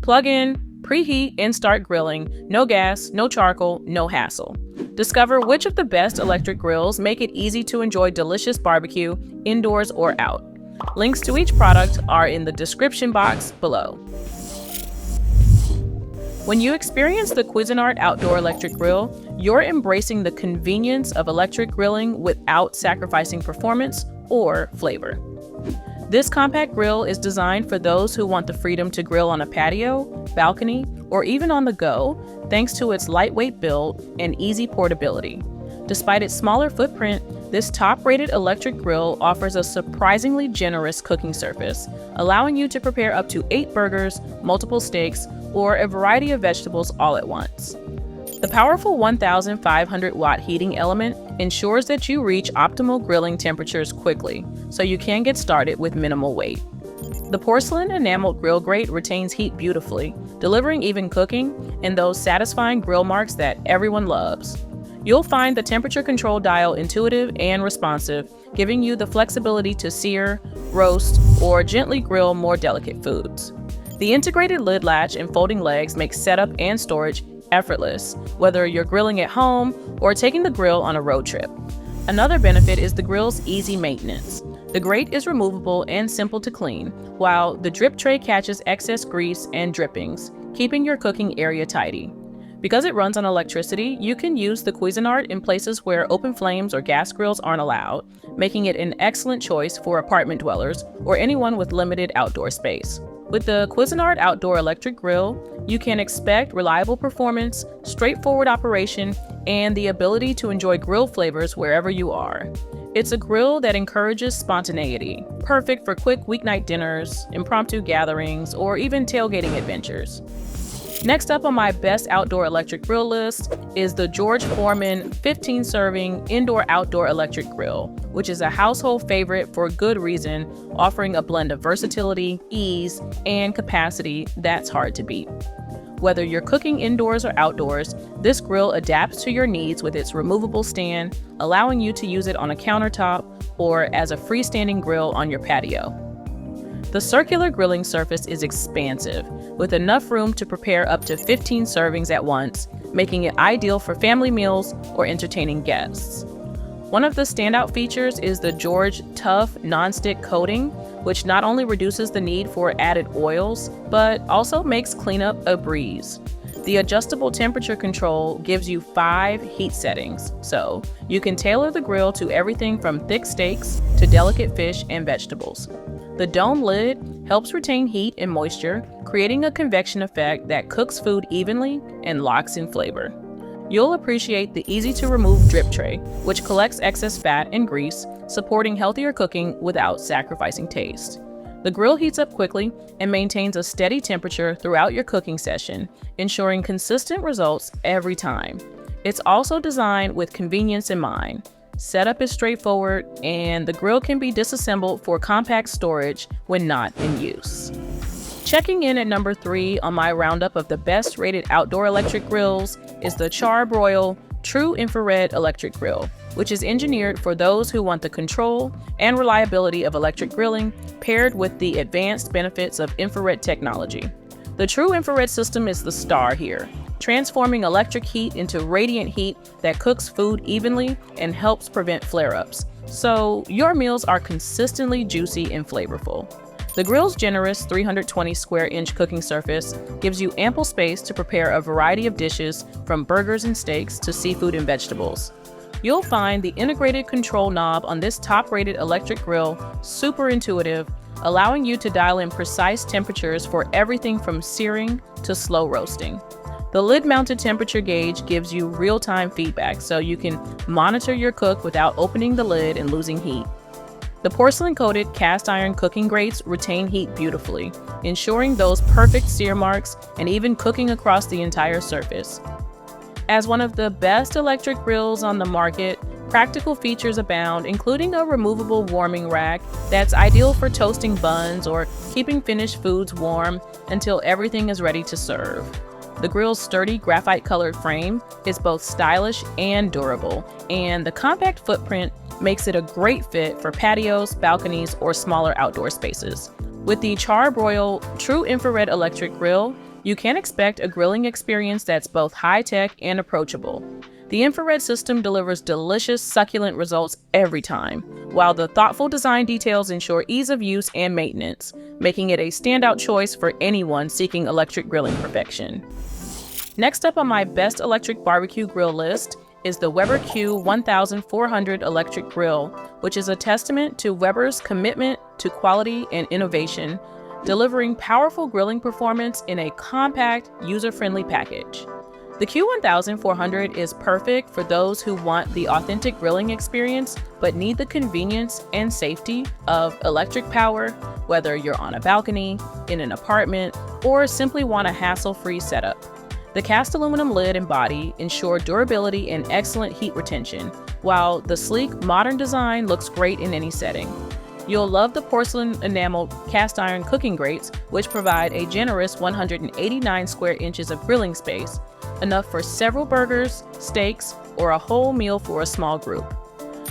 Plug in, preheat, and start grilling. No gas, no charcoal, no hassle. Discover which of the best electric grills make it easy to enjoy delicious barbecue, indoors or out. Links to each product are in the description box below. When you experience the Cuisinart Outdoor Electric Grill, you're embracing the convenience of electric grilling without sacrificing performance or flavor. This compact grill is designed for those who want the freedom to grill on a patio, balcony, or even on the go, thanks to its lightweight build and easy portability. Despite its smaller footprint, this top-rated electric grill offers a surprisingly generous cooking surface, allowing you to prepare up to 8 burgers, multiple steaks, or a variety of vegetables all at once. The powerful 1,500-watt heating element ensures that you reach optimal grilling temperatures quickly, so you can get started with minimal weight. The porcelain enameled grill grate retains heat beautifully, delivering even cooking and those satisfying grill marks that everyone loves. You'll find the temperature control dial intuitive and responsive, giving you the flexibility to sear, roast, or gently grill more delicate foods. The integrated lid latch and folding legs make setup and storage effortless, whether you're grilling at home or taking the grill on a road trip. Another benefit is the grill's easy maintenance. The grate is removable and simple to clean, while the drip tray catches excess grease and drippings, keeping your cooking area tidy. Because it runs on electricity, you can use the Cuisinart in places where open flames or gas grills aren't allowed, making it an excellent choice for apartment dwellers or anyone with limited outdoor space. With the Cuisinart Outdoor Electric Grill, you can expect reliable performance, straightforward operation, and the ability to enjoy grill flavors wherever you are. It's a grill that encourages spontaneity, perfect for quick weeknight dinners, impromptu gatherings, or even tailgating adventures. Next up on my best outdoor electric grill list is the George Foreman 15-serving indoor-outdoor electric grill, which is a household favorite for good reason, offering a blend of versatility, ease, and capacity that's hard to beat. Whether you're cooking indoors or outdoors, this grill adapts to your needs with its removable stand, allowing you to use it on a countertop or as a freestanding grill on your patio. The circular grilling surface is expansive, with enough room to prepare up to 15 servings at once, making it ideal for family meals or entertaining guests. One of the standout features is the George Tough Non-Stick coating, which not only reduces the need for added oils, but also makes cleanup a breeze. The adjustable temperature control gives you 5 heat settings, so you can tailor the grill to everything from thick steaks to delicate fish and vegetables. The dome lid helps retain heat and moisture, creating a convection effect that cooks food evenly and locks in flavor. You'll appreciate the easy-to-remove drip tray, which collects excess fat and grease, supporting healthier cooking without sacrificing taste. The grill heats up quickly and maintains a steady temperature throughout your cooking session, ensuring consistent results every time. It's also designed with convenience in mind. Setup is straightforward, and the grill can be disassembled for compact storage when not in use. Checking in at number 3 on my roundup of the best rated outdoor electric grills is the Char-Broil True Infrared Electric Grill, which is engineered for those who want the control and reliability of electric grilling paired with the advanced benefits of infrared technology. The True Infrared system is the star here, transforming electric heat into radiant heat that cooks food evenly and helps prevent flare-ups, so your meals are consistently juicy and flavorful. The grill's generous 320 square inch cooking surface gives you ample space to prepare a variety of dishes from burgers and steaks to seafood and vegetables. You'll find the integrated control knob on this top-rated electric grill super intuitive, allowing you to dial in precise temperatures for everything from searing to slow roasting. The lid-mounted temperature gauge gives you real-time feedback so you can monitor your cook without opening the lid and losing heat. The porcelain-coated cast iron cooking grates retain heat beautifully, ensuring those perfect sear marks and even cooking across the entire surface. As one of the best electric grills on the market, practical features abound, including a removable warming rack that's ideal for toasting buns or keeping finished foods warm until everything is ready to serve. The grill's sturdy graphite-colored frame is both stylish and durable, and the compact footprint makes it a great fit for patios, balconies, or smaller outdoor spaces. With the Char-Broil True Infrared Electric Grill, You can expect a grilling experience that's both high-tech and approachable. The infrared system delivers delicious, succulent results every time, while the thoughtful design details ensure ease of use and maintenance, making it a standout choice for anyone seeking electric grilling perfection. Next up on my best electric barbecue grill list is the Weber Q1400 electric grill, which is a testament to Weber's commitment to quality and innovation, delivering powerful grilling performance in a compact, user-friendly package. The Q1400 is perfect for those who want the authentic grilling experience but need the convenience and safety of electric power, whether you're on a balcony, in an apartment, or simply want a hassle-free setup. The cast aluminum lid and body ensure durability and excellent heat retention, while the sleek, modern design looks great in any setting. You'll love the porcelain enameled cast iron cooking grates, which provide a generous 189 square inches of grilling space, enough for several burgers, steaks, or a whole meal for a small group.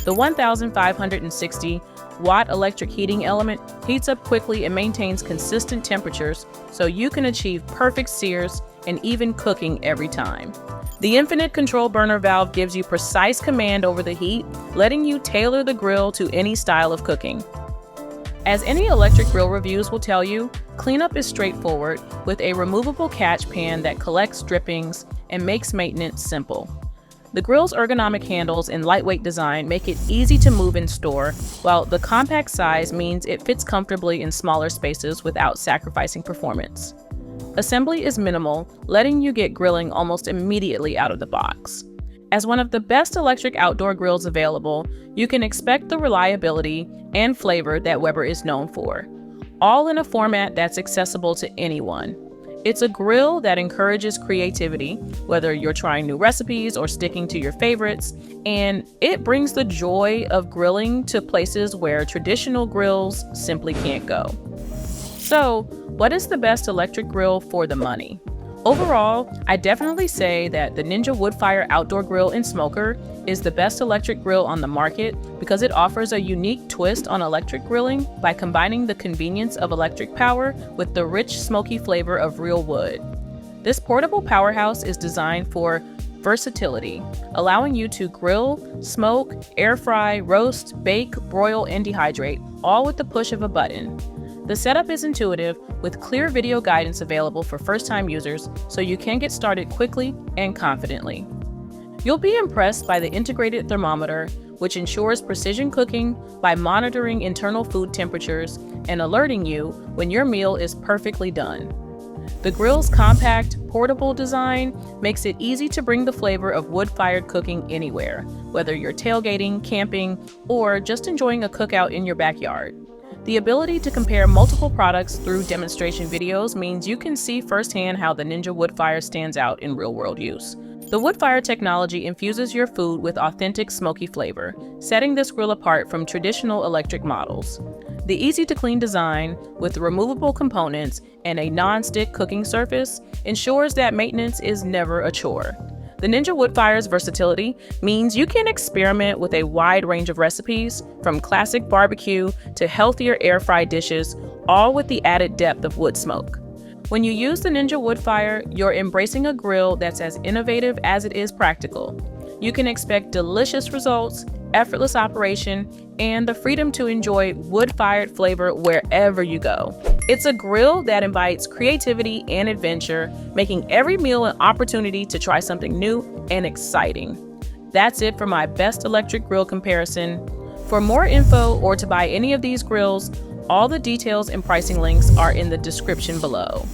The 1,560 watt electric heating element heats up quickly and maintains consistent temperatures so you can achieve perfect sears and even cooking every time. The infinite control burner valve gives you precise command over the heat, letting you tailor the grill to any style of cooking. As any electric grill reviews will tell you, cleanup is straightforward with a removable catch pan that collects drippings and makes maintenance simple. The grill's ergonomic handles and lightweight design make it easy to move and store, while the compact size means it fits comfortably in smaller spaces without sacrificing performance. Assembly is minimal, letting you get grilling almost immediately out of the box. As one of the best electric outdoor grills available, you can expect the reliability and flavor that Weber is known for, all in a format that's accessible to anyone. It's a grill that encourages creativity, whether you're trying new recipes or sticking to your favorites, and it brings the joy of grilling to places where traditional grills simply can't go. So, what is the best electric grill for the money? Overall, I definitely say that the Ninja Woodfire Outdoor Grill and Smoker is the best electric grill on the market because it offers a unique twist on electric grilling by combining the convenience of electric power with the rich, smoky flavor of real wood. This portable powerhouse is designed for versatility, allowing you to grill, smoke, air fry, roast, bake, broil, and dehydrate, all with the push of a button. The setup is intuitive, with clear video guidance available for first-time users, so you can get started quickly and confidently. You'll be impressed by the integrated thermometer, which ensures precision cooking by monitoring internal food temperatures and alerting you when your meal is perfectly done. The grill's compact, portable design makes it easy to bring the flavor of wood-fired cooking anywhere, whether you're tailgating, camping, or just enjoying a cookout in your backyard. The ability to compare multiple products through demonstration videos means you can see firsthand how the Ninja Woodfire stands out in real-world use. The Woodfire technology infuses your food with authentic smoky flavor, setting this grill apart from traditional electric models. The easy-to-clean design, with removable components and a non-stick cooking surface, ensures that maintenance is never a chore. The Ninja Woodfire's versatility means you can experiment with a wide range of recipes, from classic barbecue to healthier air-fried dishes, all with the added depth of wood smoke. When you use the Ninja Woodfire, you're embracing a grill that's as innovative as it is practical. You can expect delicious results, effortless operation, and the freedom to enjoy wood-fired flavor wherever you go. It's a grill that invites creativity and adventure, making every meal an opportunity to try something new and exciting. That's it for my best electric grill comparison. For more info or to buy any of these grills, all the details and pricing links are in the description below.